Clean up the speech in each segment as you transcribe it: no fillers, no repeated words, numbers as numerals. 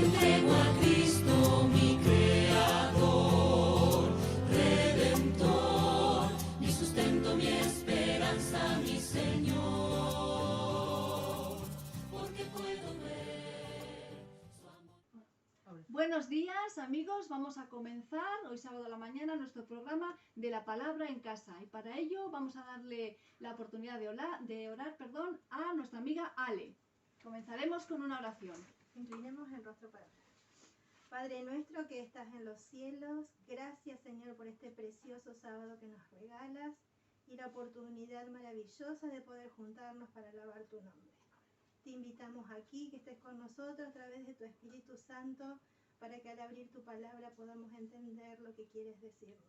entrego a Cristo mi Creador, Redentor, mi sustento, mi esperanza, mi Señor, porque puedo ver su amor. Buenos días, amigos. Vamos a comenzar hoy sábado a la mañana nuestro programa de la palabra en casa. Y para ello vamos a darle la oportunidad de orar a nuestra amiga Ale. Comenzaremos con una oración. Inclinemos el rostro para orar. Padre nuestro que estás en los cielos, gracias Señor por este precioso sábado que nos regalas y la oportunidad maravillosa de poder juntarnos para alabar tu nombre. Te invitamos aquí, que estés con nosotros a través de tu Espíritu Santo, para que al abrir tu palabra podamos entender lo que quieres decirnos.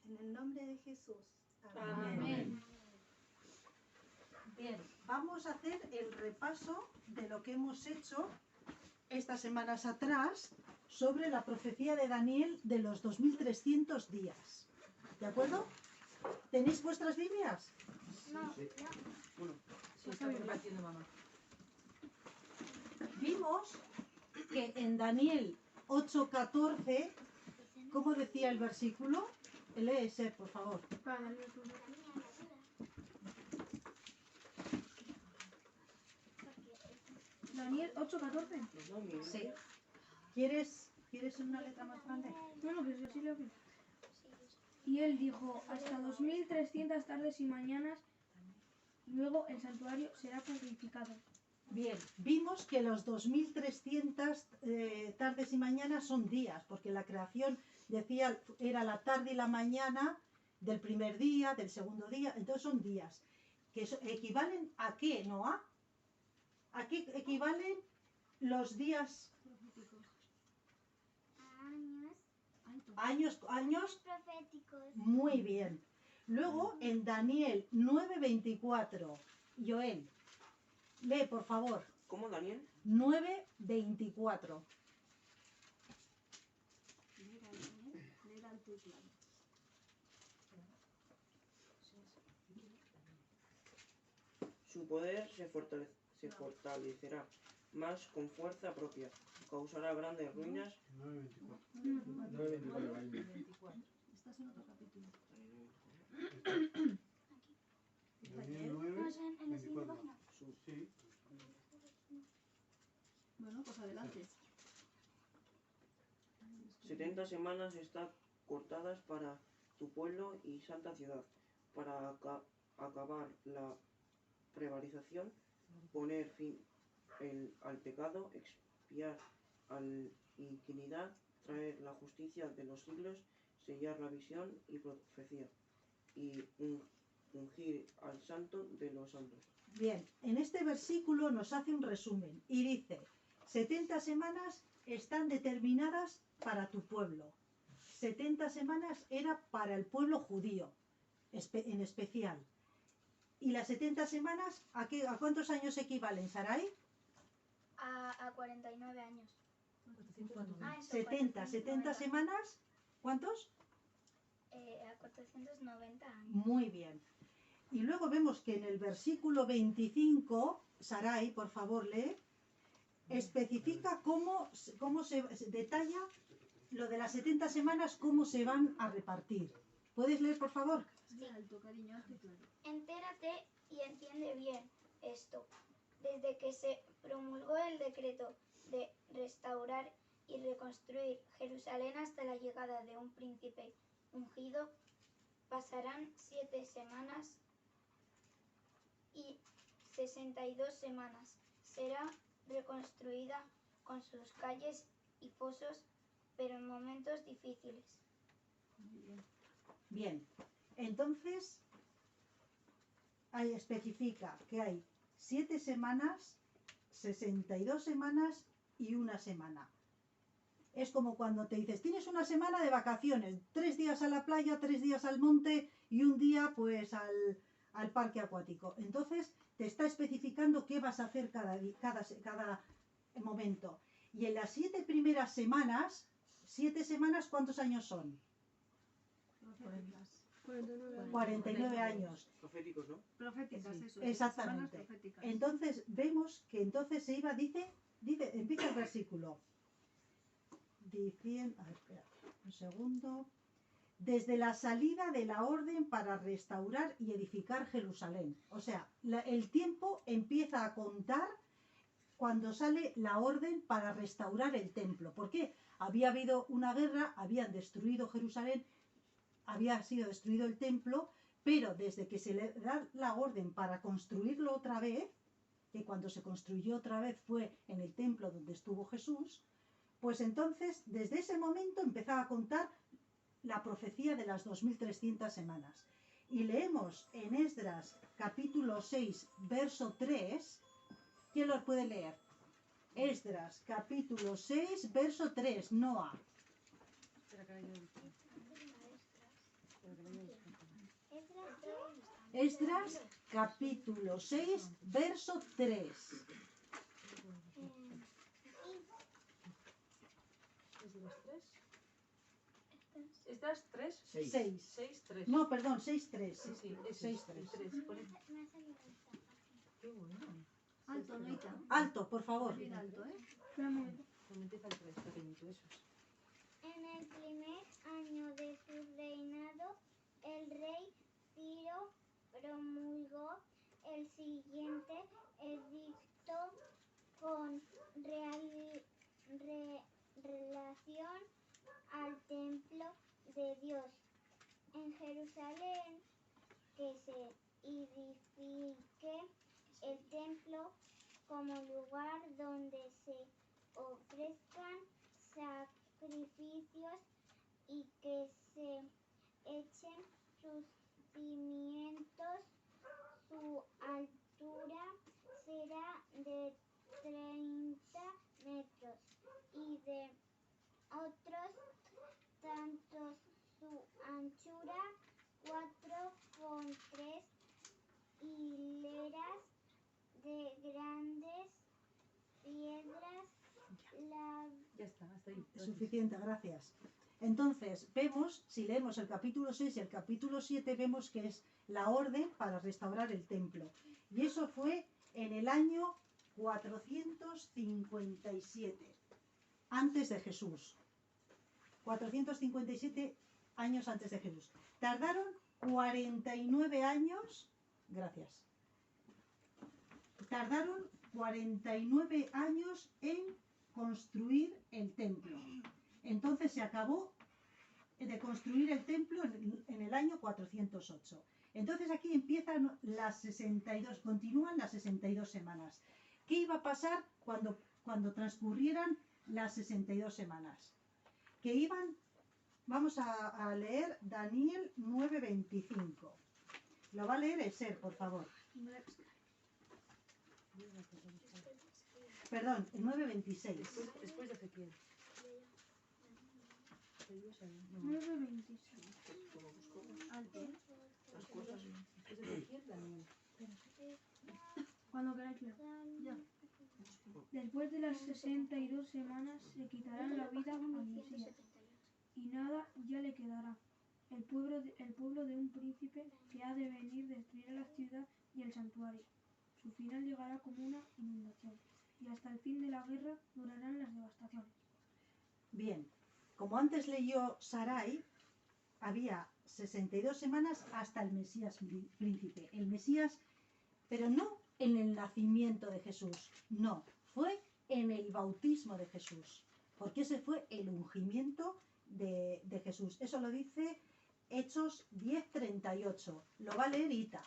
En el nombre de Jesús. Amén. Amén. Bien, vamos a hacer el repaso de lo que hemos hecho estas semanas atrás sobre la profecía de Daniel de los 2300 días. ¿De acuerdo? ¿Tenéis vuestras Biblias? No, Bueno, sí, está compartiendo mamá. Vimos que en Daniel 8:14, ¿cómo decía el versículo? Lee ese, por favor. Daniel 8:14. Sí. ¿Quieres una letra más grande? Bueno, pues yo sí lo que... Y él dijo, hasta 2300 tardes y mañanas, luego el santuario será purificado. Bien, vimos que los 2300 tardes y mañanas son días, porque la creación decía era la tarde y la mañana del primer día, del segundo día, entonces son días. Que equivalen a qué, Noa? ¿A qué equivalen los días? Años proféticos. Muy bien. Luego en Daniel 9:24, Joel, lee por favor. ¿Cómo, Daniel? 9:24. Su poder se fortalecerá más con fuerza propia, causará grandes ruinas. 9:24. Estás en otro capítulo. Daniel No, 9, es en la siguiente 24. página. Sí. Bueno, pues adelante. 70 semanas están cortadas para tu pueblo y santa ciudad, para acabar la prevaricación, poner fin al pecado, expiar la iniquidad, traer la justicia de los siglos, sellar la visión y profecía, y ungir al santo de los santos. Bien, en este versículo nos hace un resumen y dice, 70 semanas están determinadas para tu pueblo. 70 semanas era para el pueblo judío, en especial. ¿Y las 70 semanas a cuántos años equivalen, Sarai? A 49 años. Ah, eso, 70 490. semanas, ¿cuántos? A 490 años. Muy bien. Y luego vemos que en el versículo 25, Sarai, por favor, lee, especifica cómo se detalla lo de las 70 semanas, cómo se van a repartir. ¿Puedes leer, por favor? Alto, cariño, hazte claro. Entérate y entiende bien esto. Desde que se promulgó el decreto de restaurar y reconstruir Jerusalén hasta la llegada de un príncipe ungido, pasarán 7 semanas y 62 semanas. Será reconstruida con sus calles y fosos, pero en momentos difíciles. Bien. Entonces, ahí especifica que hay 7 semanas, 62 semanas y una semana. Es como cuando te dices, tienes una semana de vacaciones, 3 días a la playa, 3 días al monte y un día pues al parque acuático. Entonces te está especificando qué vas a hacer cada momento. Y en las 7 primeras semanas, 7 semanas, ¿cuántos años son? 49 años. Proféticos, ¿no? Proféticas, eso. Exactamente. Proféticas. Entonces vemos que entonces se iba, empieza el versículo. diciendo, a ver, espera, un segundo, desde la salida de la orden para restaurar y edificar Jerusalén. O sea, el tiempo empieza a contar cuando sale la orden para restaurar el templo. ¿Por qué? Había habido una guerra, habían destruido Jerusalén, había sido destruido el templo, pero desde que se le da la orden para construirlo otra vez, que cuando se construyó otra vez fue en el templo donde estuvo Jesús, pues entonces desde ese momento empezaba a contar la profecía de las 2300 semanas. Y leemos en Esdras capítulo 6, verso 3, ¿quién lo puede leer? Esdras capítulo 6, verso 3, Noa. Espera que la yo busco. Espera que la yo busco. Esdras capítulo 6, verso 3. ¿Es de las 3? ¿Estas 3? 6. 6. 6, 3. No, perdón, 6, 3. Sí, sí, ese 6, es el 3. 3. Qué bueno. Alto, Noita. Alto, por favor. Bien alto, ¿eh? Espera un momento. Pues empieza el 3, pequeñito, eso es. En el primer año de su reinado, el rey Ciro promulgó el siguiente edicto con relación al templo de Dios en Jerusalén, que se edifique el templo como lugar donde se ofrezcan sacrificios y que se echen sus cimientos. Su altura será de 30 metros y de otros tantos su anchura 4,3 hileras de grandes piedras. Ya está, hasta ahí. Suficiente, gracias. Entonces, vemos, si leemos el capítulo 6 y el capítulo 7, vemos que es la orden para restaurar el templo. Y eso fue en el año 457, antes de Jesús. 457 años antes de Jesús. Tardaron 49 años, gracias. Tardaron 49 años en construir el templo. Entonces se acabó de construir el templo en el año 408. Entonces aquí empiezan las 62, continúan las 62 semanas. ¿Qué iba a pasar cuando transcurrieran las 62 semanas? Que iban, vamos a leer Daniel 9:25. Lo va a leer Eser, por favor. Perdón, el 9:26. Después de Ezequiel. 9:26. Alto, ¿eh? Las cosas. Después de Ezequiel, Daniel. Cuando queráis leer. Ya. Después de las 62 semanas se quitarán la vida al Mesías y nada ya le quedará. El pueblo de un príncipe que ha de venir destruirá la ciudad y el santuario. Su final llegará como una inundación y hasta el fin de la guerra durarán las devastaciones. Bien, como antes leyó Sarai, había 62 semanas hasta el Mesías príncipe. El Mesías, pero no en el nacimiento de Jesús, no, fue en el bautismo de Jesús, porque ese fue el ungimiento de Jesús. Eso lo dice Hechos 10:38. Lo va a leer Ita.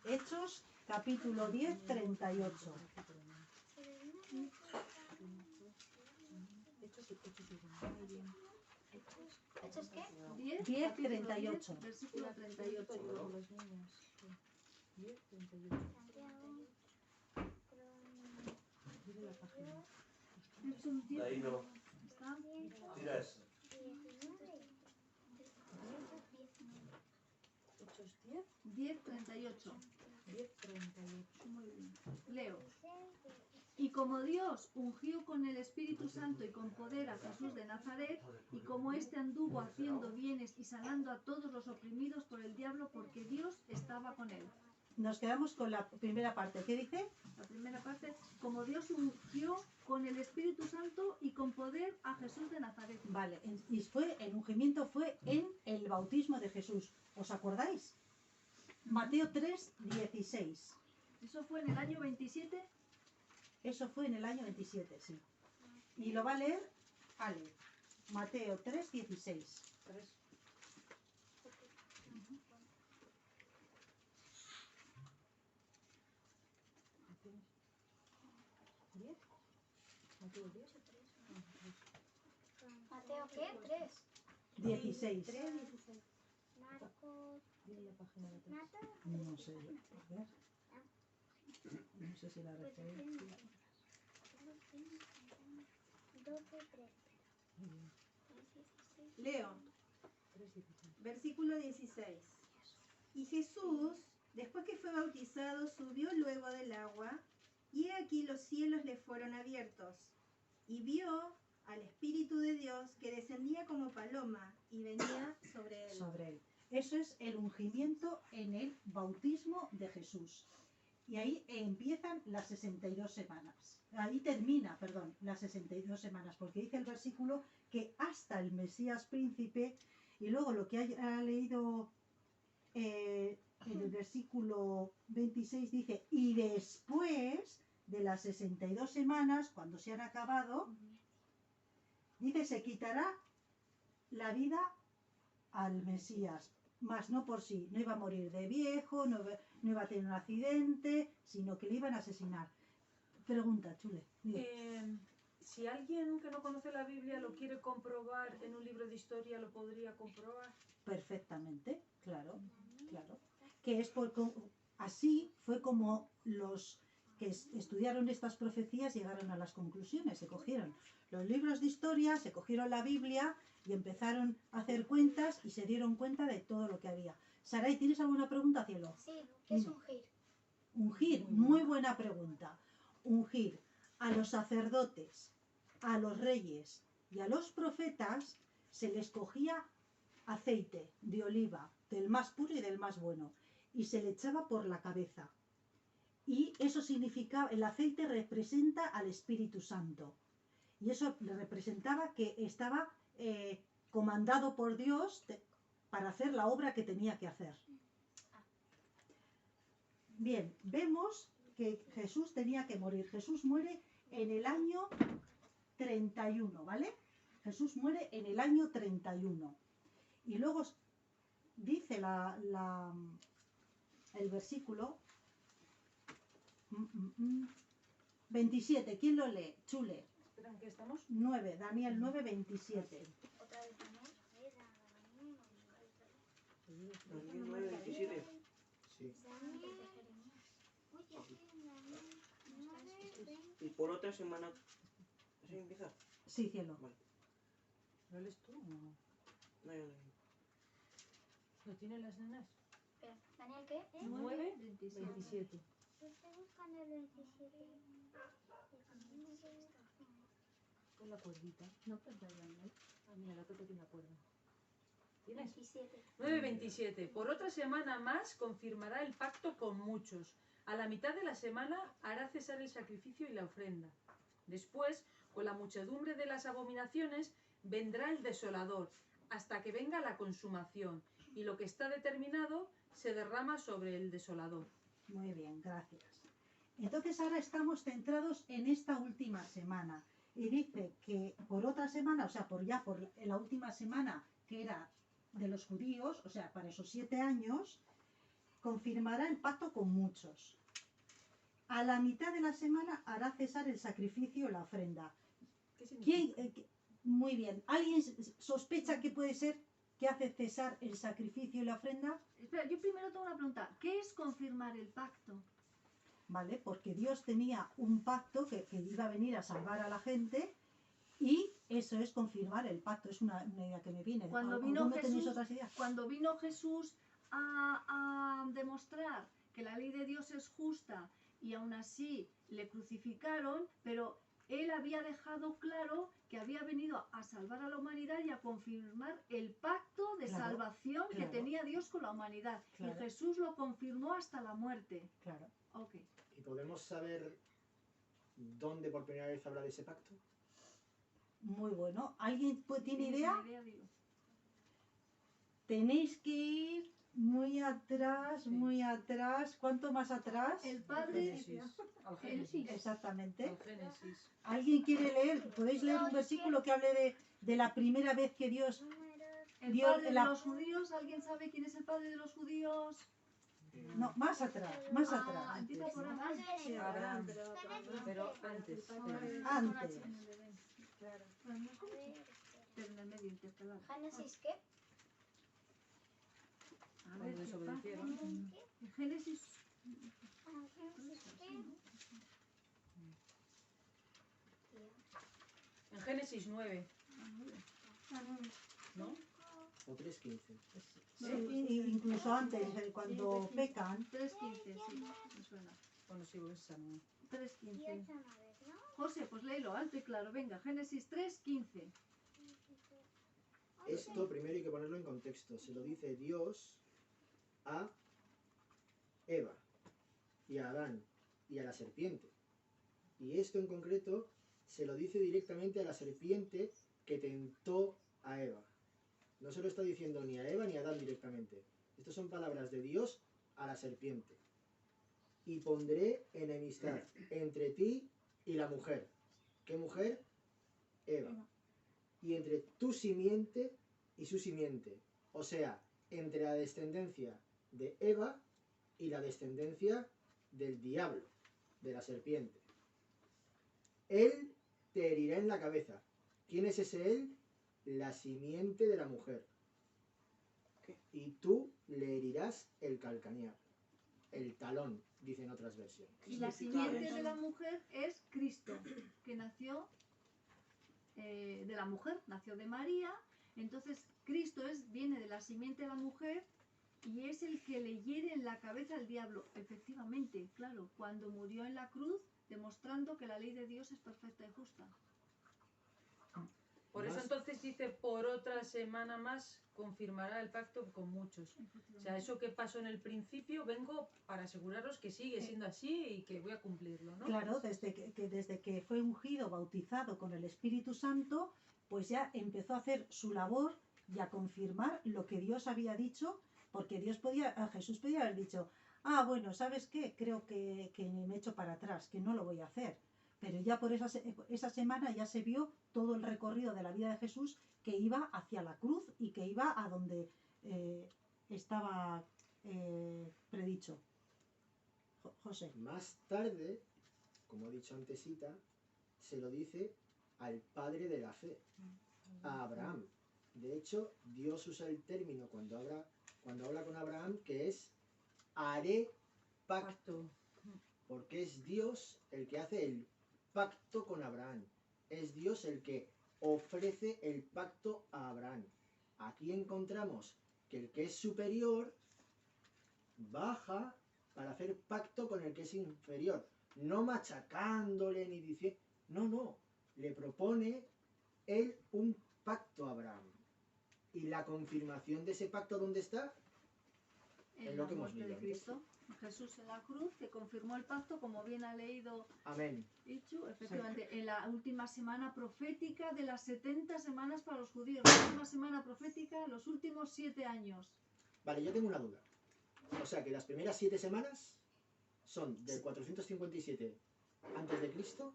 Hechos capítulo 10:38. ¿Hechos qué? 10, 10:38. versículo 38. Las niñas. 10, 38. Dile la página. Hechos 10. Ahí no. ¿Está? Tira eso. Hechos 10, 10:38. 10, 38. Muy bien. Leo. Y como Dios ungió con el Espíritu Santo y con poder a Jesús de Nazaret, y como éste anduvo haciendo bienes y sanando a todos los oprimidos por el diablo, porque Dios estaba con él. nos quedamos con la primera parte. ¿Qué dice? La primera parte, como Dios ungió con el Espíritu Santo y con poder a Jesús de Nazaret. Vale, y el ungimiento fue en el bautismo de Jesús. ¿Os acordáis? Mateo 3:16. Eso fue en el año 27. Eso fue en el año 27, sí. Y lo va a leer Ale. Mateo 3:16. 3. Mateo 10. Mateo, ¿qué? 3. 16. 3:16. Marcos. Dile la página de 3. No sé, a ver. No sé si la referencia. 12, 3. Leo, 3:16. versículo 16. Y Jesús, después que fue bautizado, subió luego del agua, y he aquí los cielos le fueron abiertos, y vio al Espíritu de Dios que descendía como paloma y venía sobre él. Sobre él. Eso es el ungimiento en el bautismo de Jesús. Y ahí empiezan las 62 semanas. Ahí termina, perdón, las 62 semanas, porque dice el versículo que hasta el Mesías príncipe, y luego lo que ha leído en el versículo 26 dice, y después de las 62 semanas, cuando se han acabado, dice, se quitará la vida al Mesías, mas no por sí, no iba a morir de viejo, no iba a tener un accidente, sino que le iban a asesinar. Pregunta, Chule. Dime. Si alguien que no conoce la Biblia lo quiere comprobar en un libro de historia, ¿lo podría comprobar? Perfectamente, claro, claro. Que es así fue como los que estudiaron estas profecías llegaron a las conclusiones. Se cogieron los libros de historia, se cogieron la Biblia y empezaron a hacer cuentas y se dieron cuenta de todo lo que había. Saray, ¿tienes alguna pregunta, cielo? Sí, ¿qué es Dime. ungir? Ungir, muy buena pregunta. Ungir a los sacerdotes, a los reyes y a los profetas se les cogía aceite de oliva, del más puro y del más bueno, y se le echaba por la cabeza. Y eso significaba, el aceite representa al Espíritu Santo. Y eso le representaba que estaba comandado por Dios para hacer la obra que tenía que hacer. Bien, vemos que Jesús tenía que morir. Jesús muere en el año 31, ¿vale? Jesús muere en el año 31. Y luego dice el versículo 27. ¿Quién lo lee? Chule. ¿Espera, en qué estamos? 9. Daniel 9, 27. Otra vez también. Daniel 9, 27. Sí. Y por otra semana. ¿Así empieza? Sí, cielo. Vale. ¿Lo lees tú? No. No, ya lo leí. ¿Lo tienen las nenas? Espera, ¿Daniel qué? 9, 27. 27. Estoy buscando el 27. Con la cuerdita. No, pues ya no. Ah, mira, la otra tiene la cuerda. ¿Tienes? 27. 9:27. Por otra semana más confirmará el pacto con muchos. A la mitad de la semana hará cesar el sacrificio y la ofrenda. Después, con la muchedumbre de las abominaciones, vendrá el desolador, hasta que venga la consumación, y lo que está determinado se derrama sobre el desolador. Muy bien, gracias. Entonces ahora estamos centrados en esta última semana. Y dice que por otra semana, o sea, por la última semana que era de los judíos, o sea, para esos 7 años, confirmará el pacto con muchos. A la mitad de la semana hará cesar el sacrificio y la ofrenda. ¿Qué significa? Muy bien. ¿Alguien sospecha que puede ser que hace cesar el sacrificio y la ofrenda? Espera, yo primero tengo una pregunta. ¿Qué es confirmar el pacto? ¿Vale? Porque Dios tenía un pacto que iba a venir a salvar a la gente y eso es confirmar el pacto. Es una idea que me viene. Cuando ¿Alguno vino tenéis Jesús, otras ideas? Cuando vino Jesús a demostrar que la ley de Dios es justa y aún así le crucificaron, pero él había dejado claro que había venido a salvar a la humanidad y a confirmar el pacto de Claro, salvación que claro. tenía Dios con la humanidad. Claro. Y Jesús lo confirmó hasta la muerte. Claro. Ok. ¿Y podemos saber dónde por primera vez habla de ese pacto? Muy bueno. ¿Alguien tiene ¿Tienes idea? una idea? Dilo. Tenéis que ir muy atrás, Sí. muy atrás. ¿Cuánto más atrás? El Al Padre, Génesis. Al el- Génesis. Exactamente. Al Génesis. ¿Alguien quiere leer? ¿Podéis leer un versículo que hable de la primera vez que Dios... el Dios, Padre de la- los judíos, ¿alguien sabe quién es el Padre de los judíos? No, más atrás, más Ah, atrás. empieza por Abraham. Sí, Abraham. pero Pero antes. Antes. Claro. Pero en el medio intercalado. ¿Génesis qué? A ver, Cuando ¿qué desobedecieron. pasa? En Génesis. En Génesis 9, ¿no? O 3:15. Sí, incluso antes, cuando pecan. 3.15, sí, me suena. Bueno, sí, pues esa no. 3.15. José, pues léelo alto y claro. Venga, Génesis 3.15. Esto primero hay que ponerlo en contexto. Se lo dice Dios a Eva y a Adán y a la serpiente. Y esto en concreto se lo dice directamente a la serpiente que tentó a Eva. No se lo está diciendo ni a Eva ni a Adán directamente. Estas son palabras de Dios a la serpiente. Y pondré enemistad entre ti y la mujer. ¿Qué mujer? Eva. Y entre tu simiente y su simiente. O sea, entre la descendencia de Eva y la descendencia del diablo, de la serpiente. Él te herirá en la cabeza. ¿Quién es ese él? La simiente de la mujer. Y tú le herirás el calcañar, el talón, dicen otras versiones. Y la simiente de la mujer es Cristo, que nació de la mujer, nació de María. Entonces, Cristo viene de la simiente de la mujer y es el que le hiere en la cabeza al diablo. Efectivamente, claro, cuando murió en la cruz, demostrando que la ley de Dios es perfecta y justa. Por eso Más- entonces dice, por otra semana más confirmará el pacto con muchos. O sea, eso que pasó en el principio, vengo para aseguraros que sigue siendo así y que voy a cumplirlo, ¿no? Claro, desde que fue ungido, bautizado con el Espíritu Santo, pues ya empezó a hacer su labor y a confirmar lo que Dios había dicho, porque Jesús podía haber dicho, bueno, ¿sabes qué? Creo que me echo para atrás, que no lo voy a hacer. Pero ya por esa semana ya se vio todo el recorrido de la vida de Jesús, que iba hacia la cruz y que iba a donde estaba predicho. José. Más tarde, como he dicho antesita, se lo dice al padre de la fe, a Abraham. De hecho, Dios usa el término cuando habla con Abraham, que es haré pacto, porque es Dios el que hace el pacto con Abraham. Es Dios el que ofrece el pacto a Abraham. Aquí encontramos que el que es superior baja para hacer pacto con el que es inferior, no machacándole ni diciendo, no, le propone él un pacto a Abraham. ¿Y la confirmación de ese pacto dónde está? En Es la lo que hemos muerte de leído Cristo. Jesús en la cruz, que confirmó el pacto, como bien ha leído Amén. Ichu, efectivamente, en la última semana profética de las 70 semanas para los judíos. La última semana profética, los últimos 7 años. Vale, yo tengo una duda. O sea que las primeras 7 semanas son del 457 antes de Cristo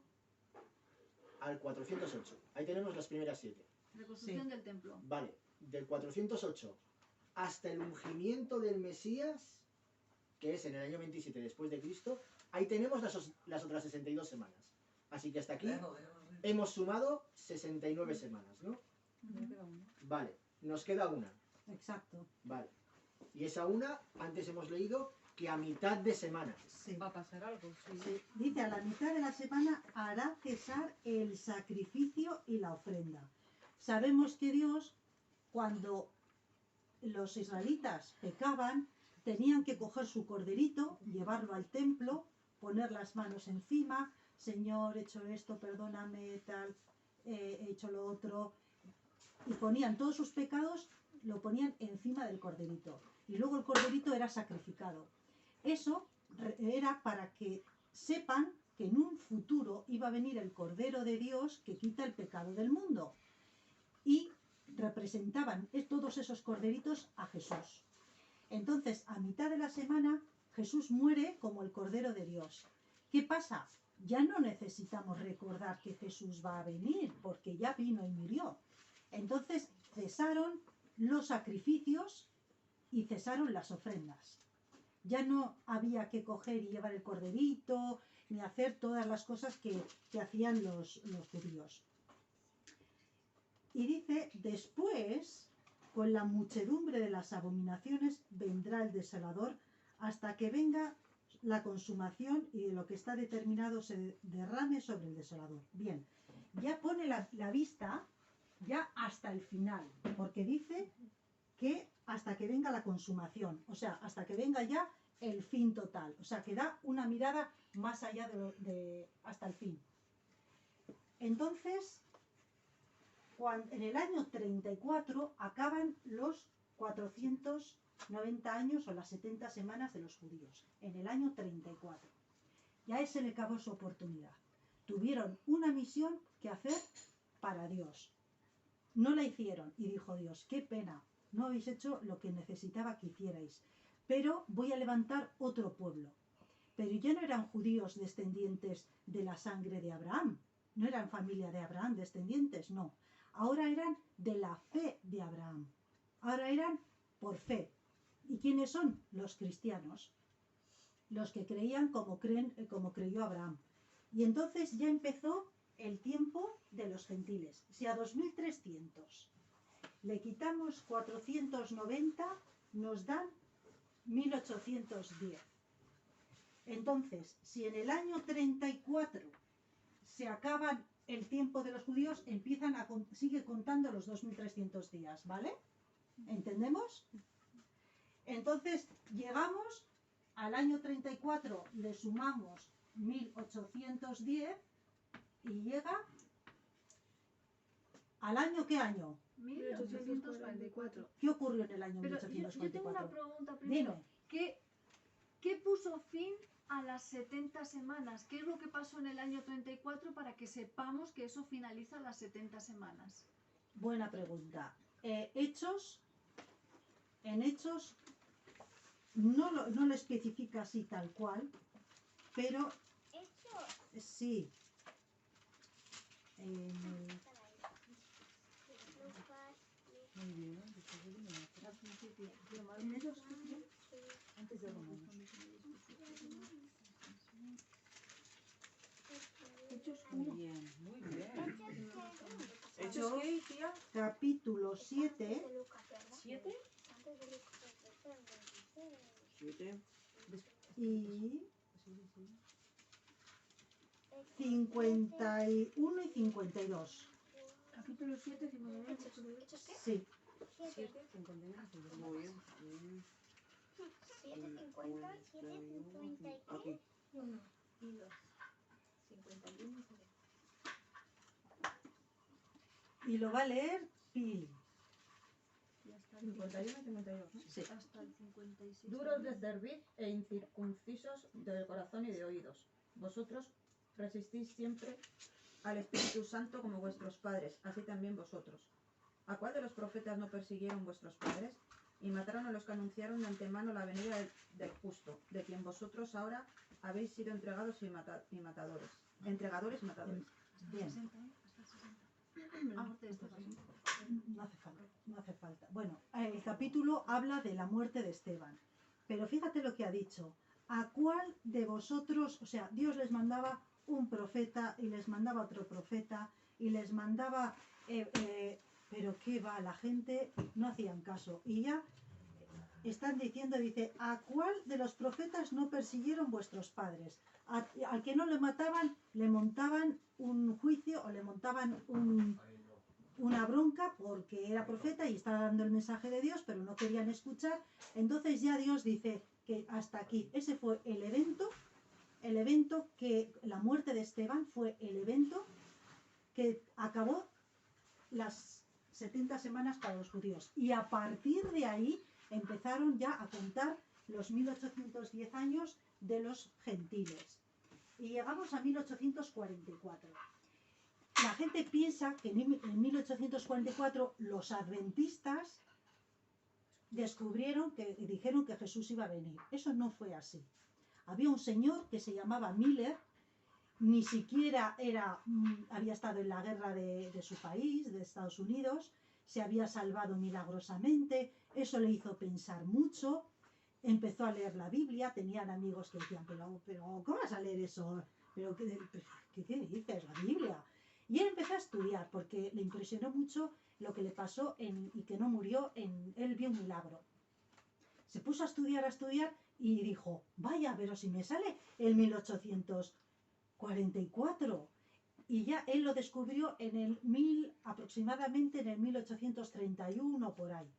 al 408. Ahí tenemos las primeras 7. Reconstrucción del templo. Vale, del 408 hasta el ungimiento del Mesías, que es en el año 27 después de Cristo, ahí tenemos las otras 62 semanas. Así que hasta aquí hemos sumado 69 semanas, ¿no? Vale, nos queda una. Exacto. Vale. Y esa una, antes hemos leído que a mitad de semana. Sí. Va a pasar algo, sí. Sí, dice, a la mitad de la semana hará cesar el sacrificio y la ofrenda. Sabemos que Dios, cuando los israelitas pecaban, tenían que coger su corderito, llevarlo al templo, poner las manos encima, Señor, he hecho esto, perdóname, tal, he hecho lo otro. Y ponían todos sus pecados, lo ponían encima del corderito. Y luego el corderito era sacrificado. Eso era para que sepan que en un futuro iba a venir el Cordero de Dios que quita el pecado del mundo. Y representaban todos esos corderitos a Jesús. Entonces, a mitad de la semana, Jesús muere como el Cordero de Dios. ¿Qué pasa? Ya no necesitamos recordar que Jesús va a venir, porque ya vino y murió. Entonces, cesaron los sacrificios y cesaron las ofrendas. Ya no había que coger y llevar el corderito, ni hacer todas las cosas que hacían los judíos. Y dice, después, con la muchedumbre de las abominaciones, vendrá el desolador hasta que venga la consumación y de lo que está determinado se derrame sobre el desolador. Bien, ya pone la vista ya hasta el final, porque dice que hasta que venga la consumación, o sea, hasta que venga ya el fin total, o sea, que da una mirada más allá hasta el fin. Entonces, en el año 34 acaban los 490 años o las 70 semanas de los judíos, en el año 34. Ya se le acabó su oportunidad. Tuvieron una misión que hacer para Dios. No la hicieron y dijo Dios, qué pena, no habéis hecho lo que necesitaba que hicierais, pero voy a levantar otro pueblo. Pero ya no eran judíos descendientes de la sangre de Abraham, no eran familia de Abraham descendientes, no. Ahora eran de la fe de Abraham. Ahora eran por fe. ¿Y quiénes son? Los cristianos. Los que creían como creyó Abraham. Y entonces ya empezó el tiempo de los gentiles. Si a 2300 le quitamos 490, nos dan 1810. Entonces, si en el año 34 se acaban el tiempo de los judíos, sigue contando los 2300 días, ¿vale? ¿Entendemos? Entonces, llegamos al año 34, le sumamos 1810 y llega al año, ¿qué año? 1844. ¿Qué ocurrió en el año Pero 1844? yo tengo una pregunta primero. Dime. ¿Qué puso fin a las 70 semanas? ¿Qué es lo que pasó en el año 34 para que sepamos que eso finaliza las 70 semanas? Buena pregunta. En Hechos no lo especifica así tal cual, pero sí. Antes de Romanos. Muy bien, muy bien. ¿Hechos qué, tía? Capítulo 7. ¿7? 7. Y 51 y 52. Capítulo 7, 59. Sí. 7, 51. Muy bien. 750, 750. Aquí. 1 y 2. 51 y Y lo va a leer Pili. 51 y 52. Sí. Hasta el 56. Duros de cerviz e incircuncisos del corazón y de oídos. Vosotros resistís siempre al Espíritu Santo como vuestros padres, así también vosotros. ¿A cuál de los profetas no persiguieron vuestros padres? Y mataron a los que anunciaron de antemano la venida del justo, de quien vosotros ahora habéis sido entregados y matadores. Entregadores y matadores. Bien. Hasta el 60. La muerte de Esteban. No hace falta. Bueno, el capítulo habla de la muerte de Esteban. Pero fíjate lo que ha dicho. ¿A cuál de vosotros, o sea, Dios les mandaba un profeta y les mandaba otro profeta y les mandaba... pero qué va, la gente no hacían caso. Y ya están diciendo, dice, ¿a cuál de los profetas no persiguieron vuestros padres? Al que no le mataban, le montaban un juicio o le montaban una bronca porque era profeta y estaba dando el mensaje de Dios, pero no querían escuchar. Entonces ya Dios dice que hasta aquí. Ese fue el evento el evento que la muerte de Esteban fue el evento que acabó las 70 semanas para los judíos. Y a partir de ahí empezaron ya a contar los 1810 años de los gentiles. Y llegamos a 1844. La gente piensa que en 1844 los adventistas descubrieron y dijeron que Jesús iba a venir. Eso no fue así. Había un señor que se llamaba Miller, ni siquiera había estado en la guerra de su país, de Estados Unidos, se había salvado milagrosamente, eso le hizo pensar mucho, empezó a leer la Biblia, tenían amigos que decían, pero ¿cómo vas a leer eso? ¿Pero qué dices? La Biblia. Y él empezó a estudiar porque le impresionó mucho lo que le pasó y que no murió, él vio un milagro. Se puso a estudiar y dijo, vaya, pero si me sale el 1844. Y ya él lo descubrió aproximadamente en el 1831 por ahí.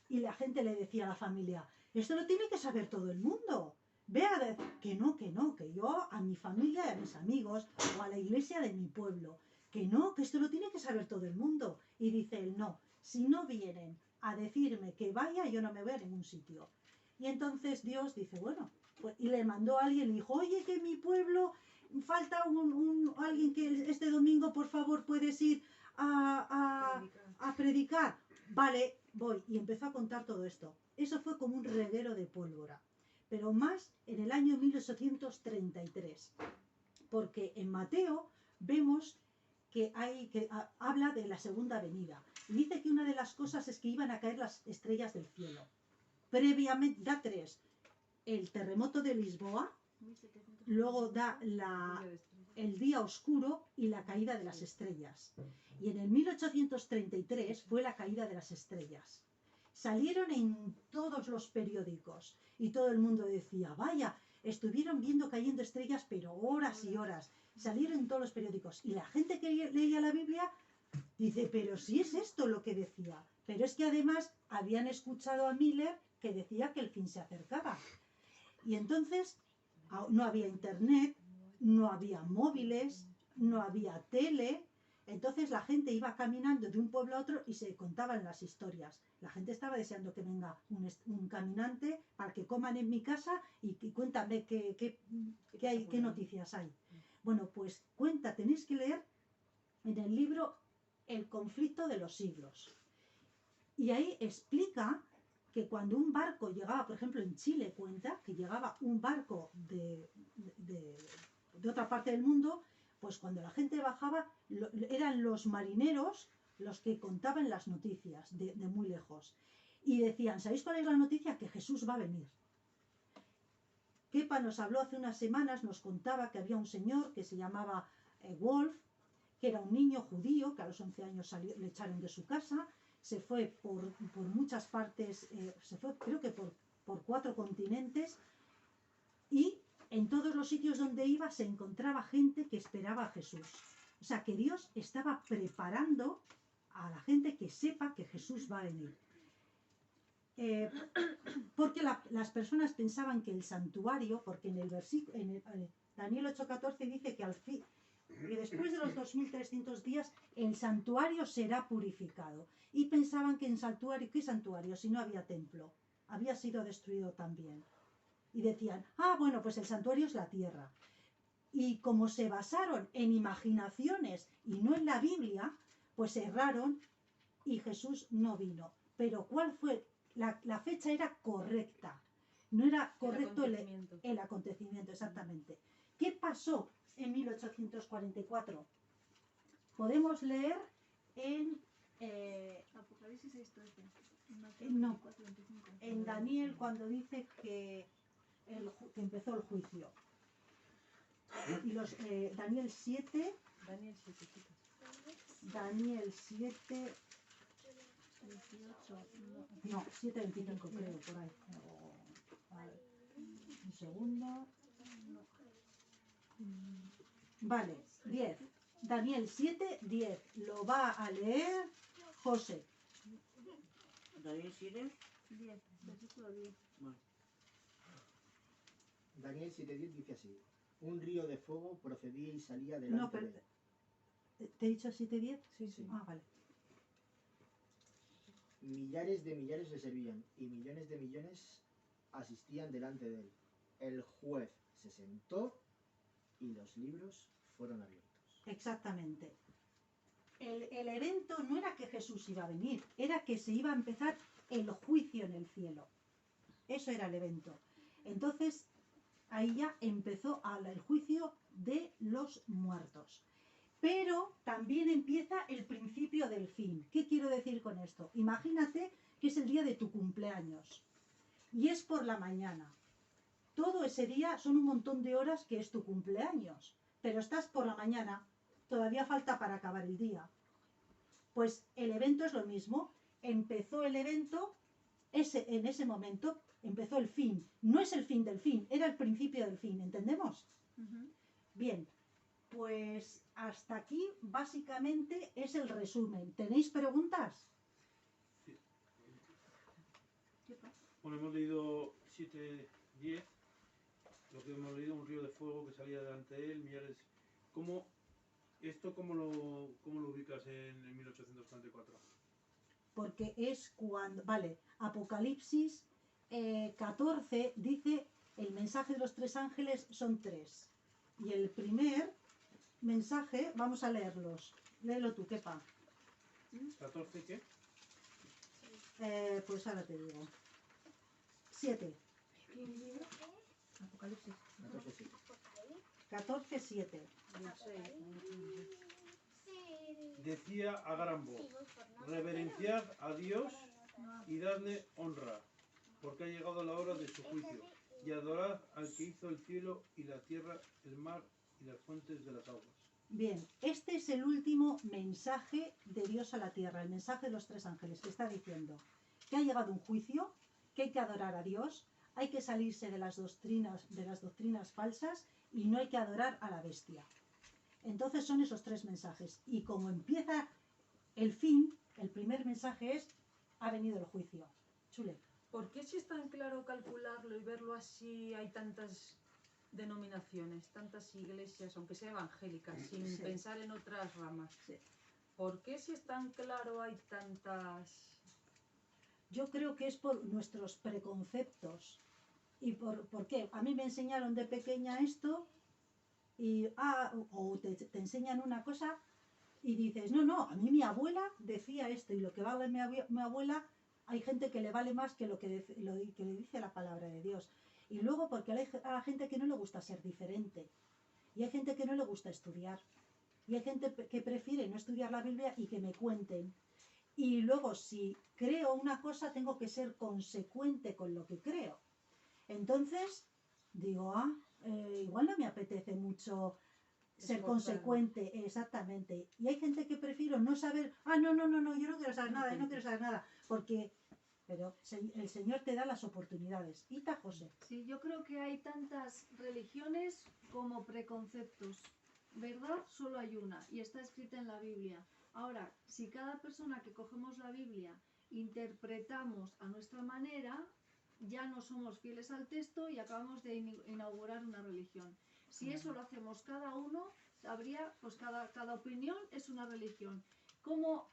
Y la gente le decía a la familia, esto lo tiene que saber todo el mundo. Vea, que no, que yo a mi familia y a mis amigos o a la iglesia de mi pueblo, que no, que esto lo tiene que saber todo el mundo. Y dice él, no, si no vienen a decirme que vaya, yo no me voy a ningún sitio. Y entonces Dios dice, bueno, pues, y le mandó a alguien, le dijo, oye, que en mi pueblo falta alguien que este domingo, por favor, puedes ir a predicar. Vale, voy. Y empezó a contar todo esto. Eso fue como un reguero de pólvora. Pero más en el año 1833. Porque en Mateo vemos que habla de la segunda venida. Y dice que una de las cosas es que iban a caer las estrellas del cielo. Previamente, da 3. El terremoto de Lisboa, luego da el día oscuro y la caída de las estrellas. Y en el 1833 fue la caída de las estrellas. Salieron en todos los periódicos y todo el mundo decía, vaya, estuvieron viendo cayendo estrellas pero horas y horas. Salieron en todos los periódicos y la gente que leía la Biblia dice, pero si es esto lo que decía. Pero es que además habían escuchado a Miller que decía que el fin se acercaba. Y entonces no había internet, no había móviles, no había tele. Entonces la gente iba caminando de un pueblo a otro y se contaban las historias. La gente estaba deseando que venga un caminante para que coman en mi casa y cuéntame qué noticias hay. Bueno, pues tenéis que leer en el libro El conflicto de los siglos. Y ahí explica que cuando un barco llegaba, por ejemplo en Chile cuenta que llegaba un barco de otra parte del mundo, pues cuando la gente bajaba eran los marineros los que contaban las noticias de muy lejos. Y decían, ¿sabéis cuál es la noticia? Que Jesús va a venir. Kepa nos habló hace unas semanas, nos contaba que había un señor que se llamaba Wolf, que era un niño judío que a los 11 años le echaron de su casa, se fue por muchas partes, se fue creo que por 4 continentes y en todos los sitios donde iba se encontraba gente que esperaba a Jesús. O sea que Dios estaba preparando a la gente que sepa que Jesús va a venir. Porque las personas pensaban que el santuario, porque en el versículo, Daniel 8:14 dice que después de los 2300 días el santuario será purificado. Y pensaban que en santuario, ¿qué santuario? Si no había templo, había sido destruido también. Y decían, bueno, pues el santuario es la tierra. Y como se basaron en imaginaciones y no en la Biblia, pues erraron y Jesús no vino. Pero ¿cuál fue? La fecha era correcta. No era correcto el acontecimiento, exactamente. ¿Qué pasó en 1844? Podemos leer en Apocalipsis 6:13. No, en Daniel cuando dice que empezó el juicio. Y Daniel 7, Daniel 7, 18, no, 7:25 creo, por ahí. Vale. Un segundo. Vale, 10. Daniel 7, 10. Lo va a leer José. Daniel 7, 10, versículo 10. vale. Daniel 7:10 dice así. Un río de fuego procedía y salía delante No, pero... de él. ¿Te he dicho 7:10? Sí, sí. Ah, vale. Millares de millares le servían y millones de millones asistían delante de él. El juez se sentó y los libros fueron abiertos. Exactamente. El evento no era que Jesús iba a venir, era que se iba a empezar el juicio en el cielo. Eso era el evento. Entonces, ahí ya empezó el juicio de los muertos. Pero también empieza el principio del fin. ¿Qué quiero decir con esto? Imagínate que es el día de tu cumpleaños y es por la mañana. Todo ese día son un montón de horas que es tu cumpleaños, pero estás por la mañana, todavía falta para acabar el día. Pues el evento es lo mismo. Empezó el evento, en ese momento empezó el fin. No es el fin del fin, era el principio del fin, ¿entendemos? Bien, pues hasta aquí básicamente es el resumen. ¿Tenéis preguntas? Bueno, hemos leído 7:10, lo que hemos leído, un río de fuego que salía delante de él, millares... ¿Cómo lo ubicas en 1844? Porque es cuando, vale, Apocalipsis 14 dice, el mensaje de los 3 ángeles son 3. Y el primer mensaje, vamos a leerlos. Léelo tú, Kepa. ¿14 qué? Pues ahora te digo. 7. Apocalipsis. 14, 7. Decía a gran voz, reverenciad a Dios y dadle honra, porque ha llegado la hora de su juicio, y adorad al que hizo el cielo y la tierra, el mar y las fuentes de las aguas. Bien, este es el último mensaje de Dios a la tierra, el mensaje de los 3 ángeles, que está diciendo que ha llegado un juicio, que hay que adorar a Dios, hay que salirse de las doctrinas falsas y no hay que adorar a la bestia. Entonces son esos 3 mensajes. Y como empieza el fin, el primer mensaje es, ha venido el juicio. Chule. ¿Por qué si es tan claro calcularlo y verlo así hay tantas denominaciones, tantas iglesias, aunque sea evangélicas, sin Sí. pensar en otras ramas? Sí. ¿Por qué si es tan claro hay tantas...? Yo creo que es por nuestros preconceptos. ¿Y por qué? A mí me enseñaron de pequeña esto y o te enseñan una cosa y dices, no, a mí mi abuela decía esto y lo que vale mi abuela, hay gente que le vale más que lo que le dice la palabra de Dios. Y luego porque hay a la gente que no le gusta ser diferente y hay gente que no le gusta estudiar y hay gente que prefiere no estudiar la Biblia y que me cuenten. Y luego si creo una cosa tengo que ser consecuente con lo que creo. Entonces digo, igual no me apetece mucho ser consecuente, exactamente. Y hay gente que prefiero no saber, no, yo no quiero saber nada, yo no quiero saber nada, porque, pero el Señor te da las oportunidades. ¿Ita, José? Sí, yo creo que hay tantas religiones como preconceptos. ¿Verdad? Solo hay una y está escrita en la Biblia. Ahora, si cada persona que cogemos la Biblia interpretamos a nuestra manera, ya no somos fieles al texto y acabamos de inaugurar una religión. Si eso lo hacemos cada uno, habría, pues cada opinión es una religión. ¿Cómo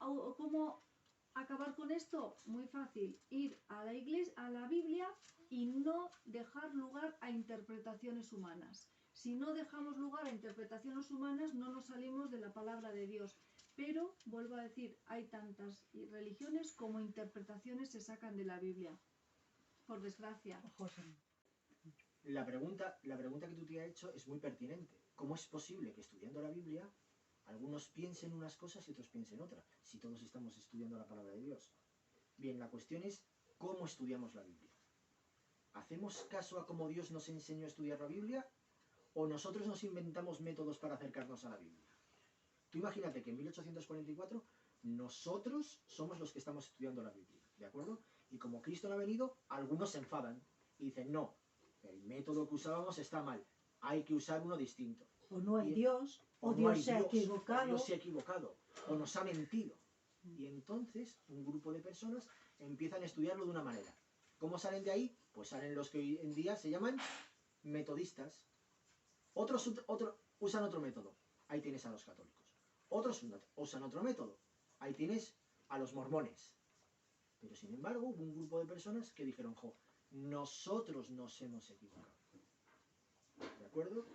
acabar con esto? Muy fácil, ir a la iglesia, a la Biblia y no dejar lugar a interpretaciones humanas. Si no dejamos lugar a interpretaciones humanas, no nos salimos de la palabra de Dios. Pero, vuelvo a decir, hay tantas religiones como interpretaciones se sacan de la Biblia. Por desgracia. José. La pregunta que tú te has hecho es muy pertinente. ¿Cómo es posible que estudiando la Biblia algunos piensen unas cosas y otros piensen otras, si todos estamos estudiando la palabra de Dios? Bien, la cuestión es cómo estudiamos la Biblia. ¿Hacemos caso a cómo Dios nos enseñó a estudiar la Biblia o nosotros nos inventamos métodos para acercarnos a la Biblia? Tú imagínate que en 1844 nosotros somos los que estamos estudiando la Biblia, ¿de acuerdo? Y como Cristo no ha venido, algunos se enfadan y dicen, no, el método que usábamos está mal, hay que usar uno distinto. O no hay Dios, o no Dios hay se ha equivocado. o Dios se ha equivocado, o nos ha mentido. Y entonces un grupo de personas empiezan a estudiarlo de una manera. ¿Cómo salen de ahí? Pues salen los que hoy en día se llaman metodistas. Otros usan otro método. Ahí tienes a los católicos. Otros usan otro método. Ahí tienes a los mormones. Pero sin embargo, hubo un grupo de personas que dijeron, nosotros nos hemos equivocado. ¿De acuerdo?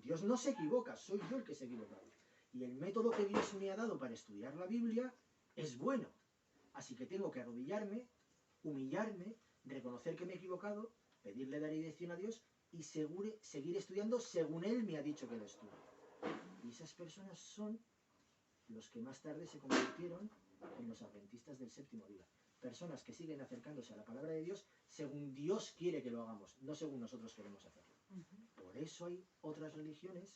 Dios no se equivoca, soy yo el que se ha equivocado. Y el método que Dios me ha dado para estudiar la Biblia es bueno. Así que tengo que arrodillarme, humillarme, reconocer que me he equivocado, pedirle la dirección a Dios y seguir estudiando según Él me ha dicho que lo estudie. Y esas personas son los que más tarde se convirtieron en los adventistas del séptimo día. Personas que siguen acercándose a la palabra de Dios según Dios quiere que lo hagamos, no según nosotros queremos hacerlo. Por eso hay otras religiones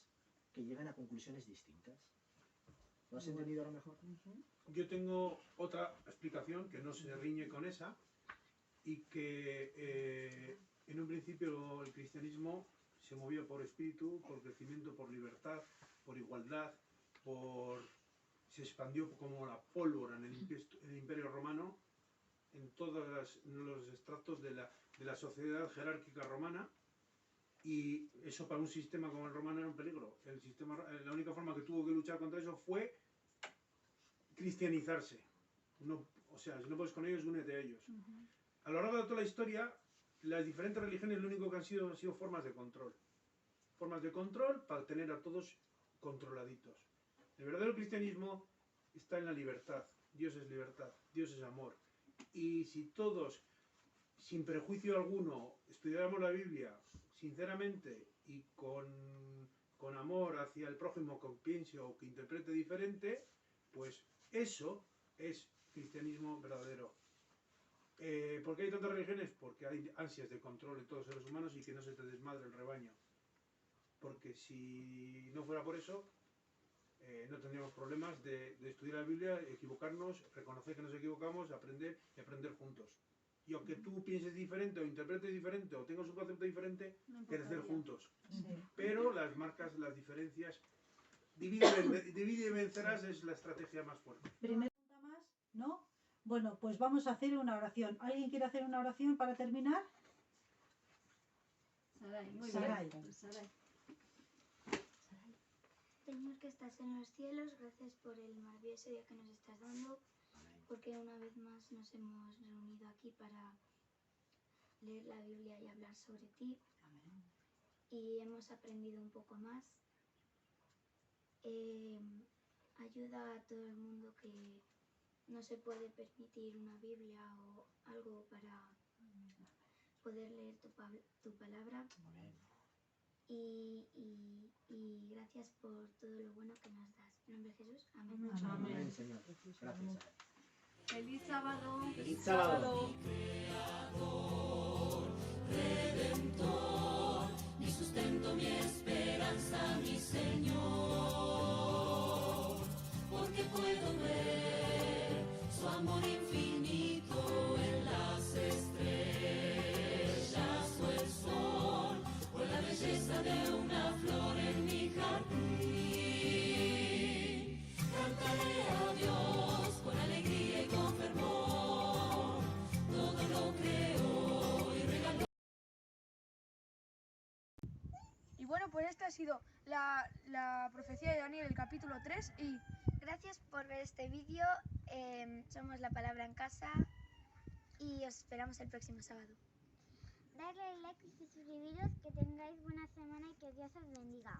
que llegan a conclusiones distintas. ¿Lo has entendido ahora mejor? Yo tengo otra explicación que no se riñe con esa y que en un principio el cristianismo se movía por espíritu, por crecimiento, por libertad, por igualdad, se expandió como la pólvora en el Imperio Romano, en todos los extractos de la sociedad jerárquica romana, y eso para un sistema como el romano era un peligro. La única forma que tuvo que luchar contra eso fue cristianizarse. O sea, si no puedes con ellos, únete a ellos. A lo largo de toda la historia, las diferentes religiones lo único que han sido formas de control. Formas de control para tener a todos controladitos. El verdadero cristianismo está en la libertad. Dios es libertad, Dios es amor. Y si todos, sin prejuicio alguno, estudiáramos la Biblia sinceramente y con amor hacia el prójimo que piense o que interprete diferente, pues eso es cristianismo verdadero. ¿Por qué hay tantas religiones? Porque hay ansias de control de todos los seres humanos y que no se te desmadre el rebaño. Porque si no fuera por eso, no tendríamos problemas de estudiar la Biblia, equivocarnos, reconocer que nos equivocamos, aprender y aprender juntos. Y aunque tú pienses diferente o interpretes diferente o tengas un concepto diferente, crecer juntos. Sí. Pero las marcas, las diferencias, divide y vencerás es la estrategia más fuerte. Primera pregunta más, ¿no? Bueno, pues vamos a hacer una oración. ¿Alguien quiere hacer una oración para terminar? Saray, muy Saray. bien. Pues Saray. Señor que estás en los cielos, gracias por el maravilloso día que nos estás dando, porque una vez más nos hemos reunido aquí para leer la Biblia y hablar sobre ti. Y hemos aprendido un poco más. Ayuda a todo el mundo que no se puede permitir una Biblia o algo para poder leer tu palabra. Y gracias por todo lo bueno que nos das. En nombre de Jesús, amén. Amén, Señor. Gracias. Feliz sábado. Feliz sábado. Redentor, mi sustento, mi esperanza, mi Señor, porque puedo ver su amor infinito en las estrellas o el sol, o la belleza de una flor en mi jardín. Cantaré a Dios con alegría y con fervor, todo lo creo y regalo. Y bueno, pues esta ha sido la profecía de Daniel, el capítulo 3. Y Gracias por ver este vídeo. Somos La Palabra en Casa y os esperamos el próximo sábado. Darle like y suscribiros, que tengáis buena semana y que Dios os bendiga.